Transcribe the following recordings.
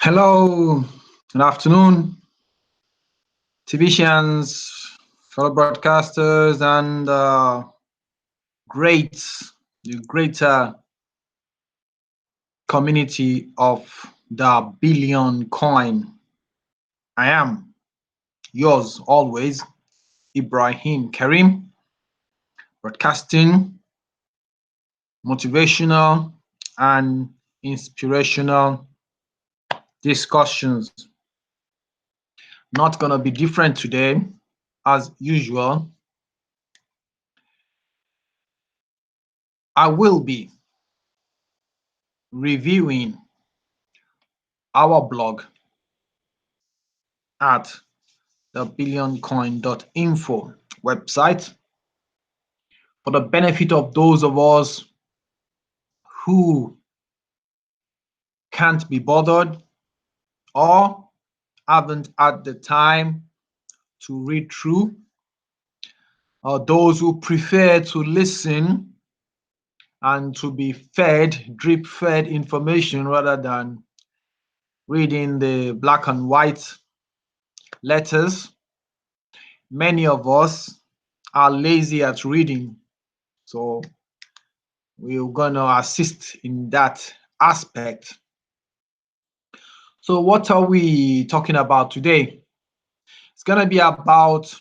Hello, good afternoon, TBCians, fellow broadcasters, and great, the greater community of the billion coin. I am yours always, Ibrahim Kareem, broadcasting motivational and inspirational discussions. Not gonna be different today, as usual. I will be reviewing our blog at the billioncoin.info website for the benefit of those of us who can't be bothered or haven't had the time to read through, or those who prefer to listen and to be fed, drip fed information rather than reading the black and white letters. Many of us are lazy at reading, so we're gonna assist in that aspect. So what are we talking about today? It's gonna be about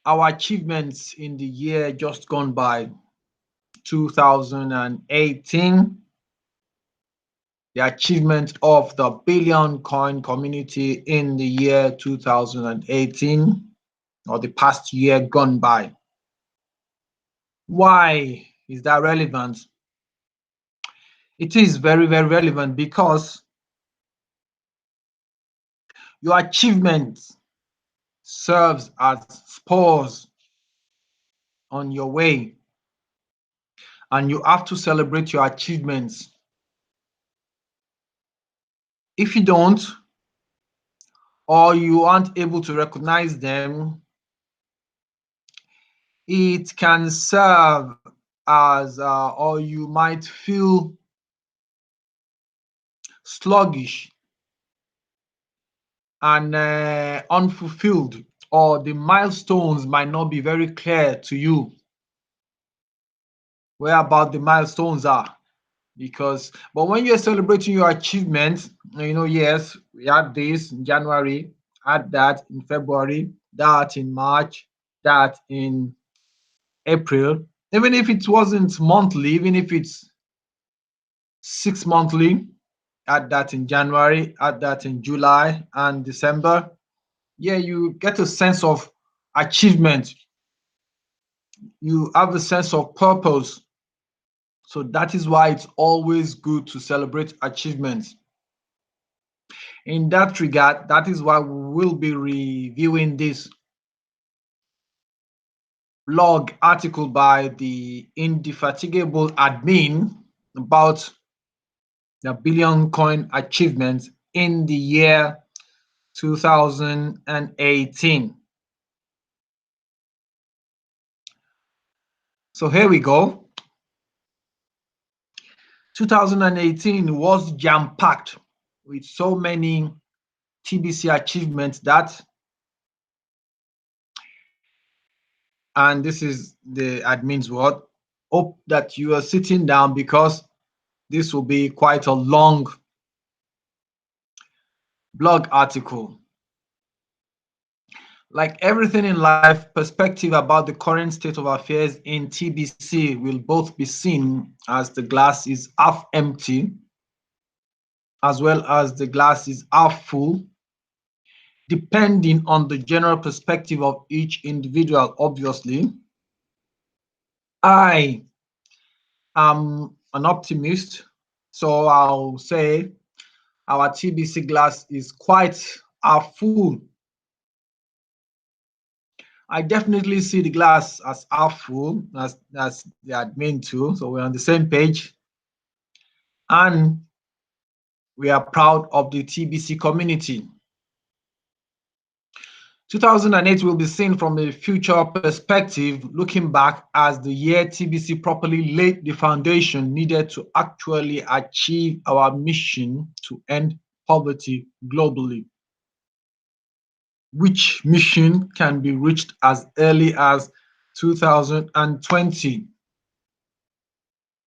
our achievements in the year just gone by, 2018, the achievement of the billion coin community in the year 2018, or the past year gone by. Why is that relevant? It is very, very relevant because your achievement serves as spurs on your way, and you have to celebrate your achievements. If you don't, or you aren't able to recognize them, it can serve as, or you might feel sluggish and unfulfilled, or the milestones might not be very clear to you where about the milestones are. But when you're celebrating your achievements, yes, we had this in January, had that in February, that in March, that in April, even if it wasn't monthly, even if it's 6 monthly, had that in January, had that in July and December. Yeah, you get a sense of achievement. You have a sense of purpose. So that is why it's always good to celebrate achievements. In that regard, that is why we will be reviewing this blog article by the indefatigable admin about the billion coin achievements in the year 2018. So here we go. 2018 was jam-packed with so many TBC achievements that, and this is the admin's word, hope that you are sitting down because this will be quite a long blog article. Like everything in life, perspective about the current state of affairs in TBC will both be seen as the glass is half empty, as well as the glass is half full, depending on the general perspective of each individual, obviously. I am an optimist, so I'll say our TBC glass is quite half full. I definitely see the glass as half full, as the admin too. So we're on the same page. And we are proud of the TBC community. 2008 will be seen from a future perspective, looking back as the year TBC properly laid the foundation needed to actually achieve our mission to end poverty globally, which mission can be reached as early as 2020.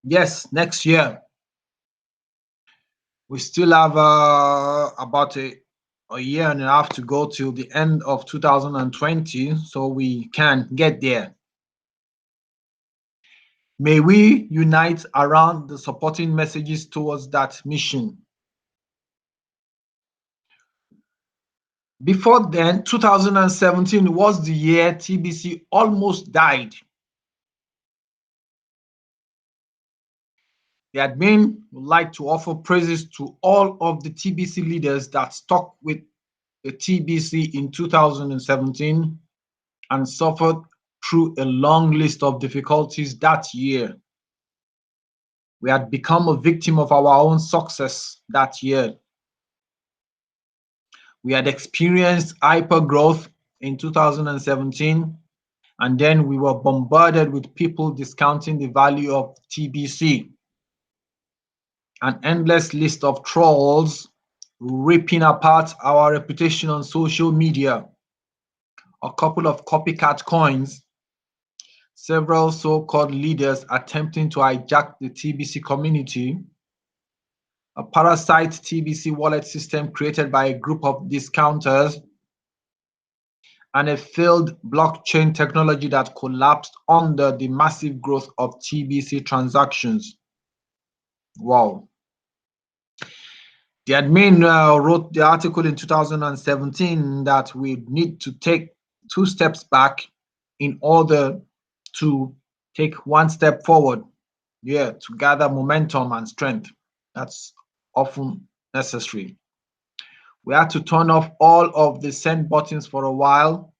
Yes, next year. We still have about a year and a half to go till the end of 2020, so we can get there. May we unite around the supporting messages towards that mission. Before then, 2017 was the year TBC almost died. The admin would like to offer praises to all of the TBC leaders that stuck with the TBC in 2017 and suffered through a long list of difficulties that year. We had become a victim of our own success that year. We had experienced hyper growth in 2017, and then we were bombarded with people discounting the value of TBC. An endless list of trolls ripping apart our reputation on social media, a couple of copycat coins, several so-called leaders attempting to hijack the TBC community, a parasite TBC wallet system created by a group of discounters, and a failed blockchain technology that collapsed under the massive growth of TBC transactions. Wow. The admin wrote the article in 2017 that we need to take 2 steps back in order to take 1 step forward. Yeah, to gather momentum and strength. That's often necessary. We had to turn off all of the send buttons for a while,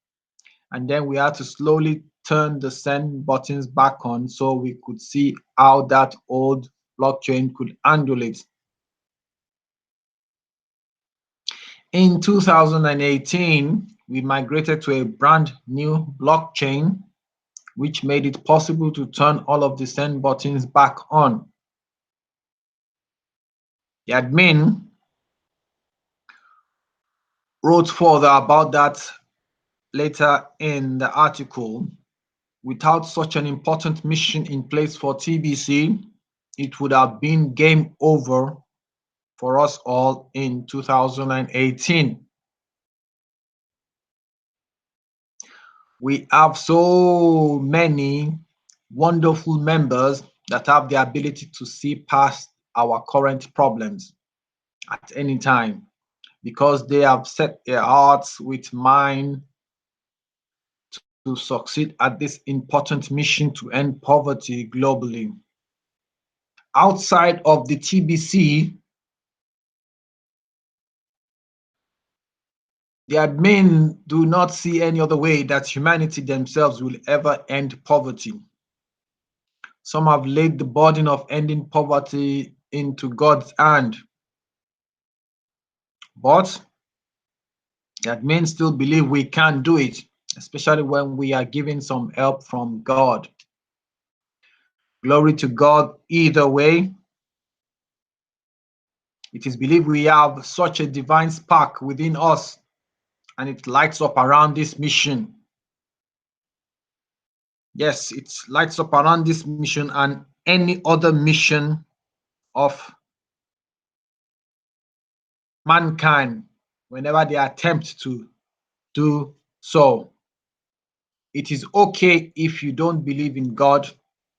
and then we had to slowly turn the send buttons back on so we could see how that old blockchain could handle it. In 2018, we migrated to a brand new blockchain, which made it possible to turn all of the send buttons back on. The admin wrote further about that later in the article. Without such an important mission in place for TBC, it would have been game over for us all in 2018. We have so many wonderful members that have the ability to see past our current problems at any time because they have set their hearts with mind to succeed at this important mission to end poverty globally. Outside of the TBC, the admin do not see any other way that humanity themselves will ever end poverty. Some have laid the burden of ending poverty into God's hand. But the admin still believe we can do it, especially when we are given some help from God. Glory to God either way. It is believed we have such a divine spark within us, and it lights up around this mission. Yes, it lights up around this mission and any other mission of mankind whenever they attempt to do so. It is okay if you don't believe in God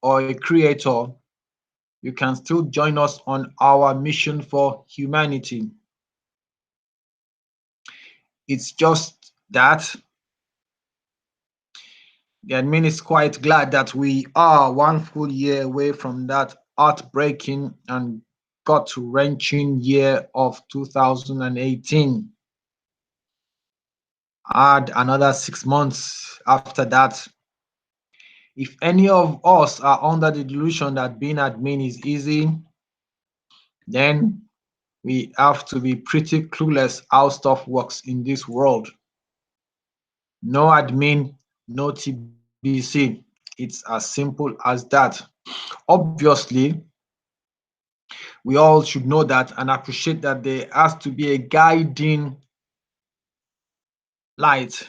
or a creator. You can still join us on our mission for humanity. It's just that the admin is quite glad that we are 1 full year away from that heartbreaking and gut-wrenching year of 2018. Add another 6 months after that. If any of us are under the delusion that being admin is easy, then we have to be pretty clueless how stuff works in this world. No admin, no TBC. It's as simple as that. Obviously, we all should know that and appreciate that there has to be a guiding light,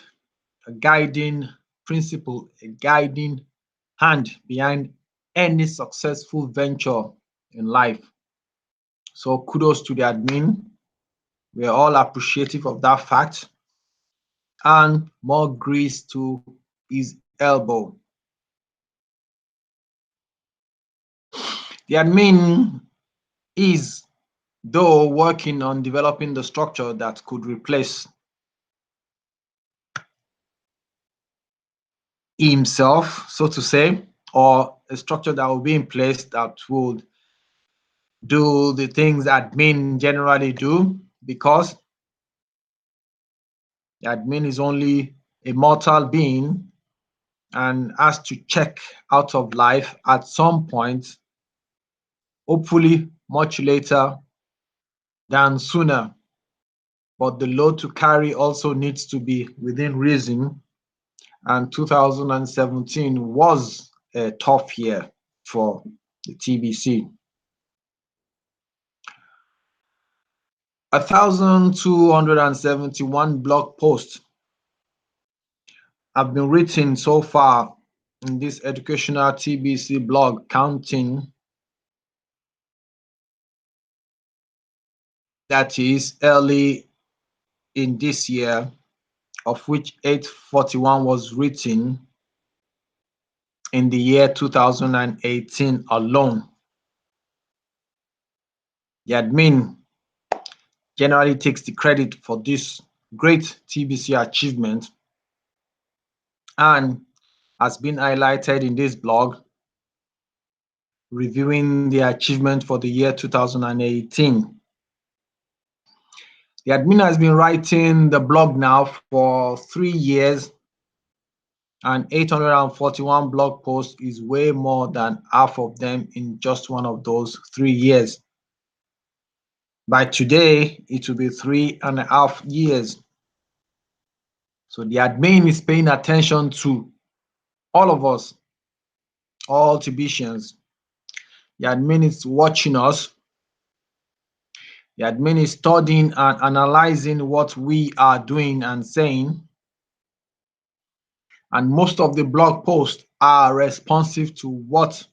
a guiding principle, a guiding hand behind any successful venture in life. So kudos to the admin. We're all appreciative of that fact. And more grease to his elbow. The admin is, though, working on developing the structure that could replace himself, so to say, or a structure that will be in place that would do the things admin generally do, because the admin is only a mortal being and has to check out of life at some point, hopefully much later than sooner. But the load to carry also needs to be within reason, and 2017 was a tough year for the TBC. 1,271 blog posts have been written so far in this educational TBC blog, counting, that is early in this year, of which 841 was written in the year 2018 alone. The admin generally takes the credit for this great TBC achievement and has been highlighted in this blog reviewing the achievement for the year 2018. The admin has been writing the blog now for 3 years, and 841 blog posts is way more than half of them in just one of those 3 years. By today, it will be 3.5 years. So the admin is paying attention to all of us, all TBCians. The admin is watching us. The admin is studying and analyzing what we are doing and saying. And most of the blog posts are responsive to what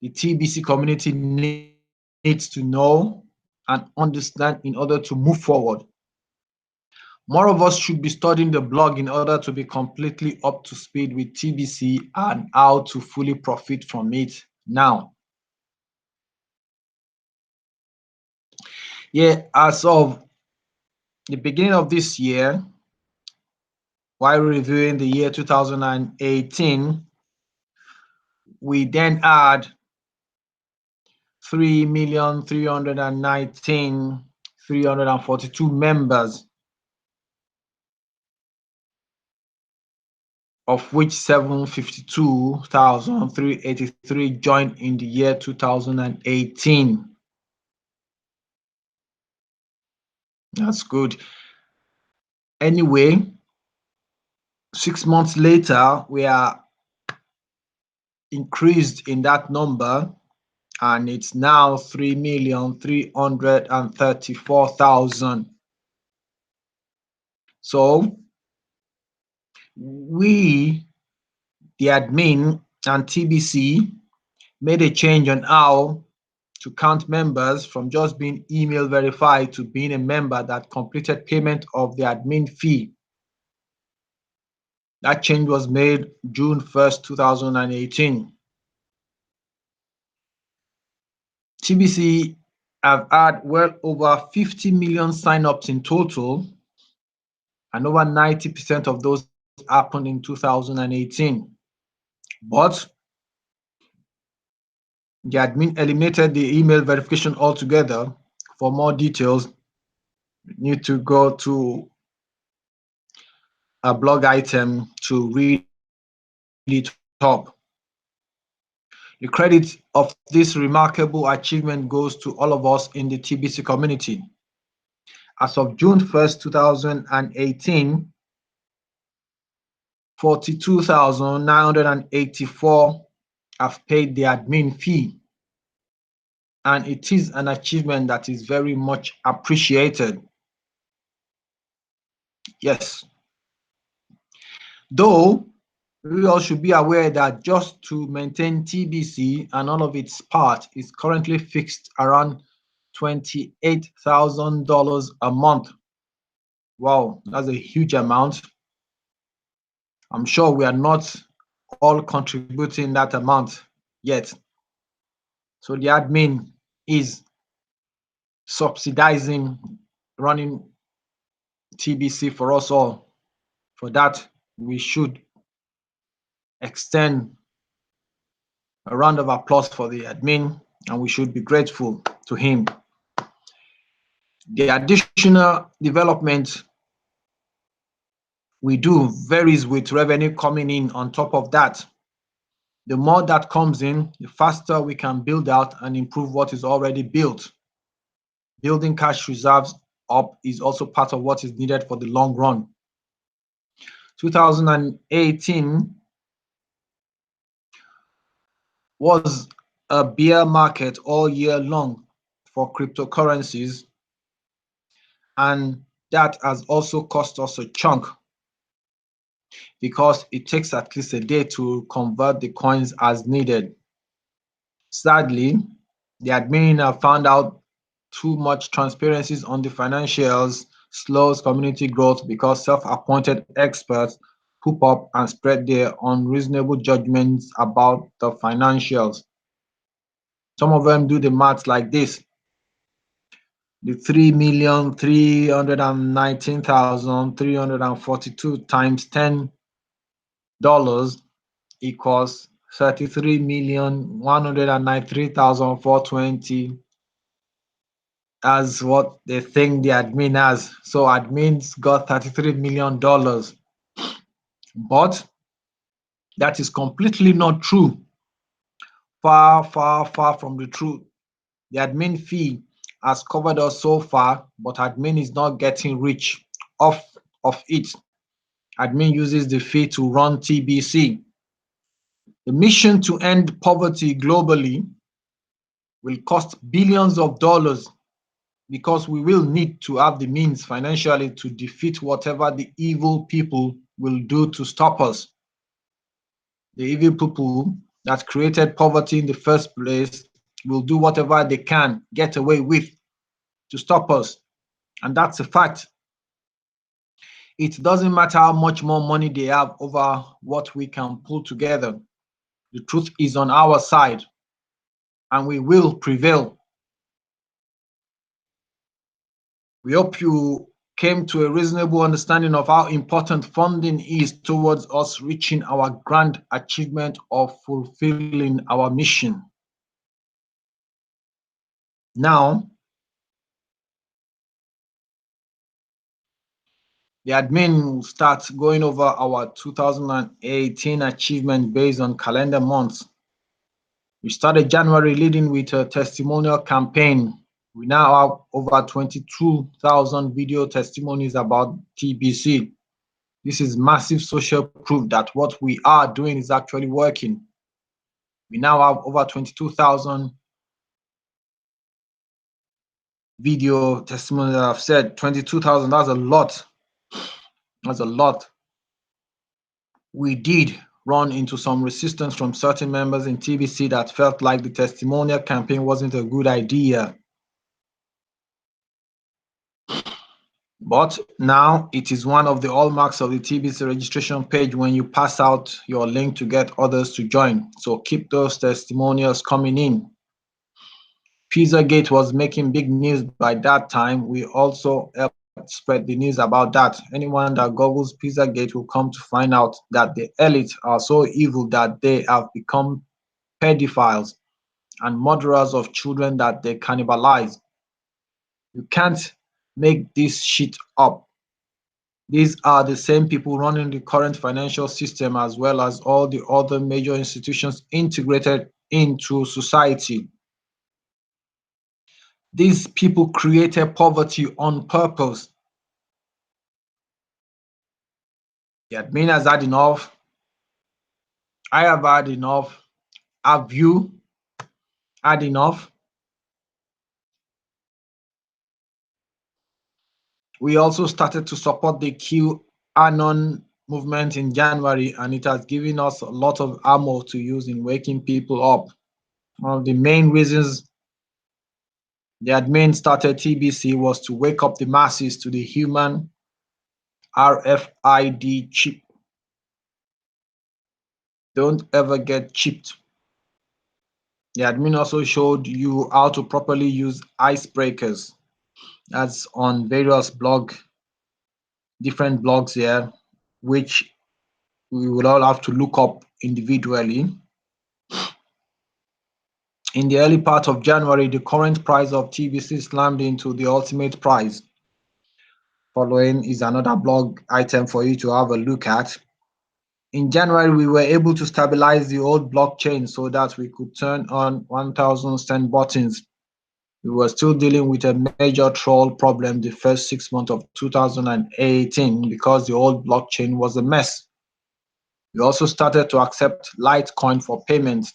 the TBC community needs to know and understand in order to move forward. More of us should be studying the blog in order to be completely up to speed with TBC and how to fully profit from it now. Yeah, as of the beginning of this year, while reviewing the year 2018, we then had 3,319,342 members, of which 752,383 joined in the year 2018. That's good. Anyway, 6 months later, we are increased in that number, and it's now 3,334,000. So we, the admin and TBC, made a change on how to count members from just being email verified to being a member that completed payment of the admin fee. That change was made June 1st, 2018. TBC have had well over 50 million signups in total, and over 90% of those happened in 2018. But the admin eliminated the email verification altogether. For more details, you need to go to a blog item to read it up. The credit of this remarkable achievement goes to all of us in the TBC community. As of June 1st, 2018, 42,984 have paid the admin fee, and it is an achievement that is very much appreciated. Yes. Though we all should be aware that just to maintain TBC and all of its part is currently fixed around $28,000 a month. Wow, that's a huge amount. I'm sure we are not all contributing that amount yet. So the admin is subsidizing running TBC for us all. For that, we should extend a round of applause for the admin, and we should be grateful to him. The additional development we do varies with revenue coming in on top of that. The more that comes in, the faster we can build out and improve what is already built. Building cash reserves up is also part of what is needed for the long run. 2018 was a bear market all year long for cryptocurrencies, and that has also cost us a chunk because it takes at least a day to convert the coins as needed. Sadly, the admin have found out too much transparencies on the financials slows community growth because self-appointed experts poop up and spread their unreasonable judgments about the financials. Some of them do the maths like this: the 3,319,342 times $10 equals 33,193,420 as what they think the admin has. So admins got $33 million. But that is completely not true. Far, far, far from the truth. The admin fee has covered us so far, but admin is not getting rich off of it. Admin uses the fee to run TBC. The mission to end poverty globally will cost billions of dollars because we will need to have the means financially to defeat whatever the evil people will do to stop us. The evil people that created poverty in the first place will do whatever they can get away with to stop us. And that's a fact. It doesn't matter how much more money they have over what we can pull together. The truth is on our side, and we will prevail. We hope you came to a reasonable understanding of how important funding is towards us reaching our grand achievement of fulfilling our mission. Now, the admin will start going over our 2018 achievement based on calendar months. We started January leading with a testimonial campaign. We now have over 22,000 video testimonies about TBC. This is massive social proof that what we are doing is actually working. We now have over 22,000 video testimonies. I've said 22,000, that's a lot. That's a lot. We did run into some resistance from certain members in TBC that felt like the testimonial campaign wasn't a good idea. But now it is one of the hallmarks of the TBC registration page when you pass out your link to get others to join. So keep those testimonials coming in. Pizzagate was making big news by that time. We also helped spread the news about that. Anyone that googles Pizzagate will come to find out that the elite are so evil that they have become pedophiles and murderers of children that they cannibalize. You can't make this shit up. These are the same people running the current financial system as well as all the other major institutions integrated into society. These people created poverty on purpose. The admin has had enough. I have had enough. Have you had enough? We also started to support the QAnon movement in January, and it has given us a lot of ammo to use in waking people up. One of the main reasons the admin started TBC was to wake up the masses to the human RFID chip. Don't ever get chipped. The admin also showed you how to properly use icebreakers. That's on various different blogs here, which we will all have to look up individually. In the early part of January, the current price of TBC slammed into the ultimate price. Following is another blog item for you to have a look at. In January, we were able to stabilize the old blockchain so that we could turn on 1000 cent buttons. We were still dealing with a major troll problem the first 6 months of 2018 because the old blockchain was a mess. We also started to accept Litecoin for payment.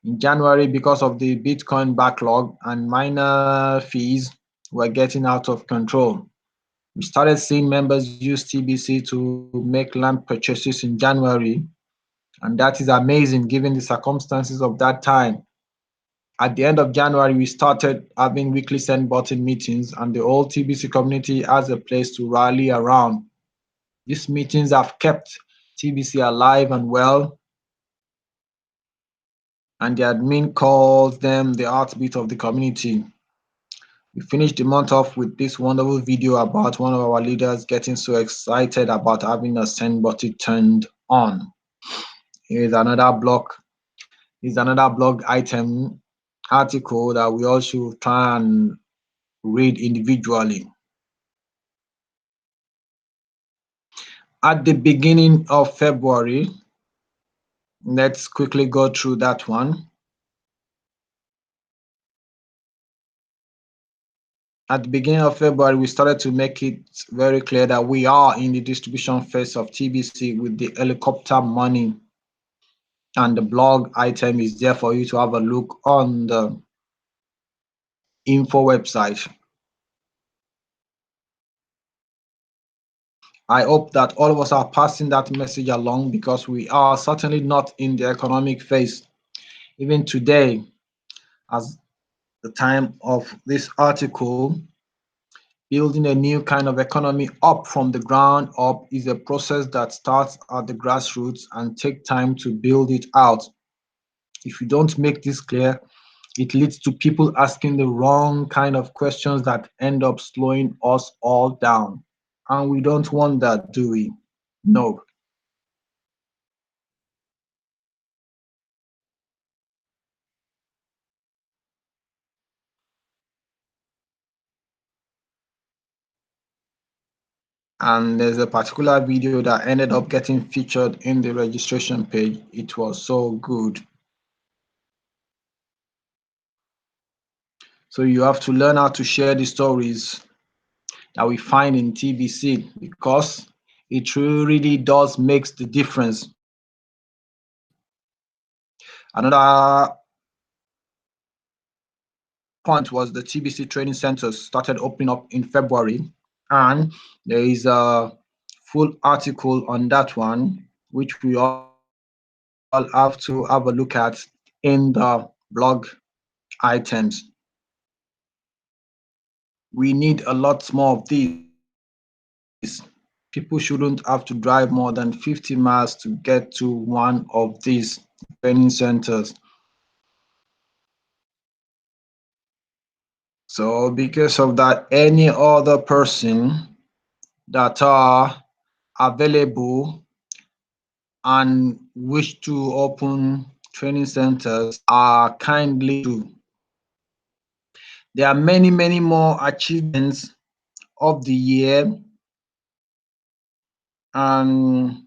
In January, because of the Bitcoin backlog and miner fees were getting out of control, we started seeing members use TBC to make land purchases in January, and that is amazing given the circumstances of that time. At the end of January, we started having weekly send button meetings, and the whole TBC community has a place to rally around. These meetings have kept TBC alive and well, and the admin calls them the heartbeat of the community. We finished the month off with this wonderful video about one of our leaders getting so excited about having a send button turned on. Here's another blog item article that we all should try and read individually. At the beginning of February, let's quickly go through that one. At the beginning of February, we started to make it very clear that we are in the distribution phase of TBC with the helicopter money, and the blog item is there for you to have a look on the info website. I hope that all of us are passing that message along because we are certainly not in the economic phase. Even today, as the time of this article, building a new kind of economy up from the ground up is a process that starts at the grassroots and take time to build it out. If you don't make this clear, it leads to people asking the wrong kind of questions that end up slowing us all down. And we don't want that, do we? No. And there's a particular video that ended up getting featured in the registration page. It was so good. So you have to learn how to share the stories that we find in TBC because it really does makes the difference. Another point was the TBC training centers started opening up in February, and there is a full article on that one, which we all have to have a look at in the blog items. We need a lot more of these. People shouldn't have to drive more than 50 miles to get to one of these training centers. So because of that, any other person that are available and wish to open training centers are kindly to. There are many more achievements of the year, and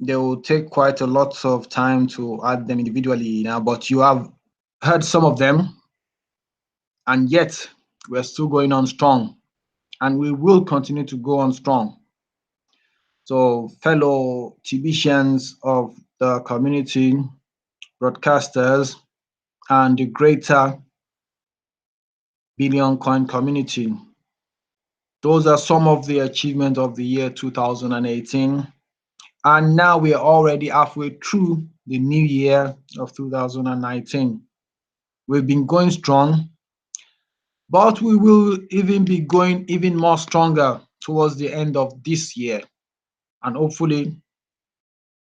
they will take quite a lot of time to add them individually now, but you have heard some of them, and yet we're still going on strong, and we will continue to go on strong. So, fellow TBCians of the community, broadcasters, and the greater Billion Coin community, those are some of the achievements of the year 2018. And now we are already halfway through the new year of 2019. We've been going strong, but we will even be going even more stronger towards the end of this year. And hopefully,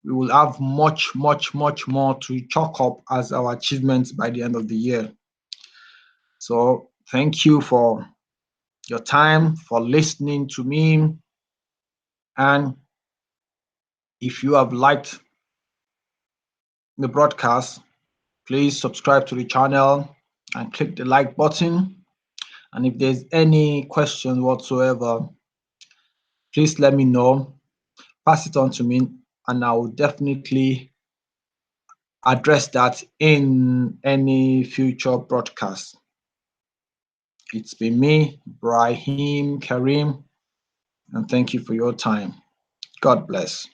we will have much, much, much more to chalk up as our achievements by the end of the year. So, thank you for your time, for listening to me. And if you have liked the broadcast, please subscribe to the channel and click the like button. And if there's any questions whatsoever, please let me know, pass it on to me, and I will definitely address that in any future broadcast. It's been me, Ibrahim Kareem, and thank you for your time. God bless.